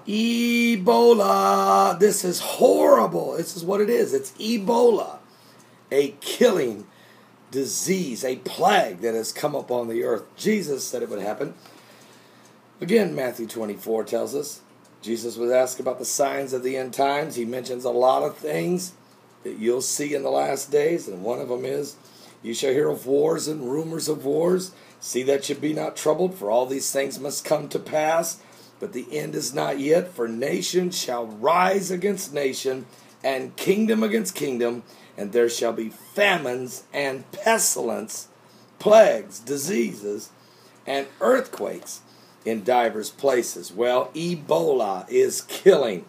Ebola. This is horrible. This is what it is. It's Ebola, a killing disease, a plague that has come upon the earth. Jesus said it would happen. Again, Matthew 24 tells us. Jesus was asked about the signs of the end times. He mentions a lot of things that you'll see in the last days, and one of them is, you shall hear of wars and rumors of wars. See that you be not troubled, for all these things must come to pass. But the end is not yet, for nation shall rise against nation, and kingdom against kingdom, and there shall be famines and pestilence, plagues, diseases, and earthquakes in divers places. Well, Ebola is killing.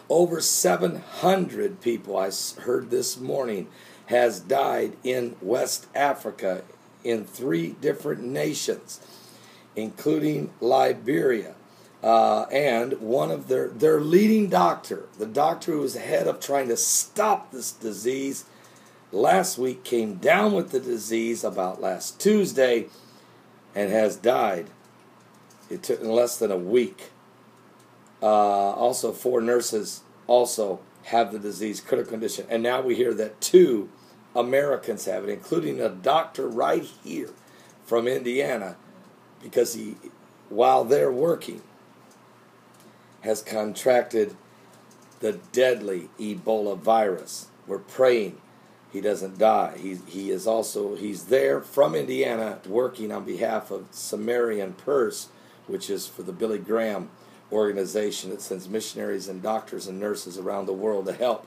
Over 700 people, I heard this morning, has died in West Africa in 3 different nations, including Liberia. And one of their leading doctor, the doctor who was head of trying to stop this disease, last week came down with the disease about last Tuesday and has died. It took less than a week. Also, 4 nurses also have the disease, critical condition. And now we hear that 2 Americans have it, including a doctor right here from Indiana, because he, while they're working, has contracted the deadly Ebola virus. We're praying he doesn't die. He's there from Indiana working on behalf of Samarian Purse, which is for the Billy Graham organization that sends missionaries and doctors and nurses around the world to help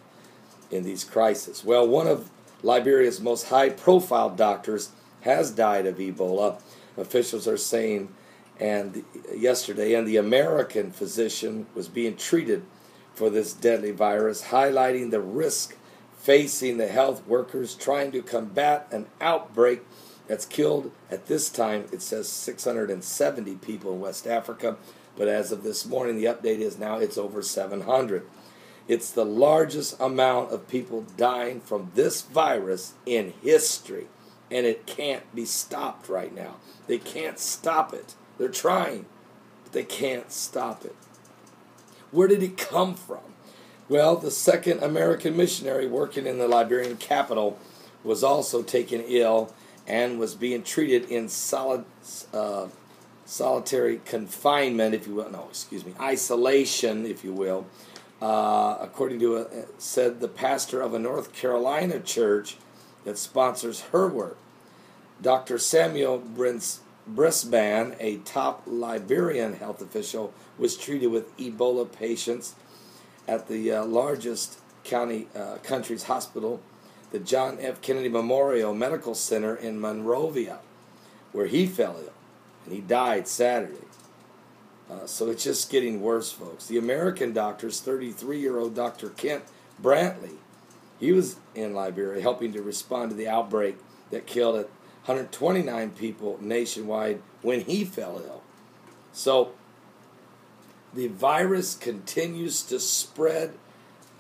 in these crises. Well, one of Liberia's most high-profile doctors has died of Ebola. Officials are saying yesterday, and the American physician was being treated for this deadly virus, highlighting the risk facing the health workers trying to combat an outbreak that's killed, at this time, it says 670 people in West Africa, but as of this morning, the update is now it's over 700. It's the largest amount of people dying from this virus in history, and it can't be stopped right now. They can't stop it. They're trying, but they can't stop it. Where did it come from? Well, the second American missionary working in the Liberian capital was also taken ill and was being treated in solitary confinement, if you will. Isolation, if you will. According to said the pastor of a North Carolina church that sponsors her work. Dr. Samuel Brisbane, a top Liberian health official, was treated with Ebola patients at the largest country's hospital, the John F. Kennedy Memorial Medical Center in Monrovia, where he fell ill, and he died Saturday. So it's just getting worse, folks. The American doctors, 33-year-old Dr. Kent Brantley, he was in Liberia helping to respond to the outbreak that killed 129 people nationwide when he fell ill. So the virus continues to spread.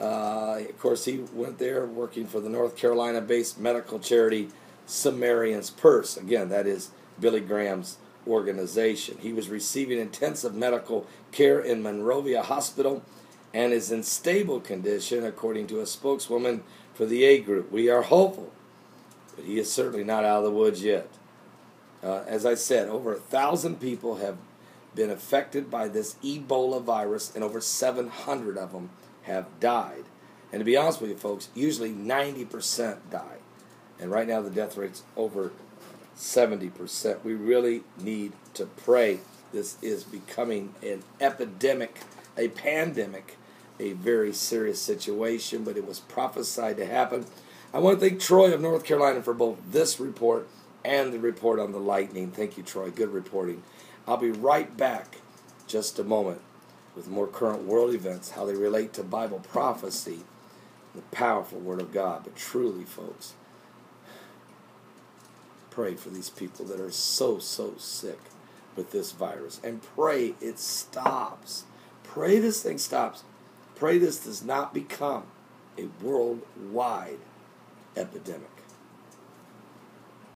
Of course, he went there working for the North Carolina-based medical charity Samarian's Purse. Again, that is Billy Graham's organization. He was receiving intensive medical care in Monrovia Hospital and is in stable condition, according to a spokeswoman for the A group. We are hopeful, but he is certainly not out of the woods yet. As I said, over 1,000 people have been affected by this Ebola virus, and over 700 of them have died. And to be honest with you, folks, usually 90% die. And right now the death rate's over 70%. We really need to pray. This is becoming an epidemic, a pandemic, a very serious situation, but it was prophesied to happen. I want to thank Troy of North Carolina for both this report and the report on the lightning. Thank you, Troy. Good reporting. I'll be right back just a moment with more current world events, how they relate to Bible prophecy, the powerful Word of God. But truly, folks, pray for these people that are so sick with this virus. And pray it stops. Pray this thing stops. Pray this does not become a worldwide epidemic.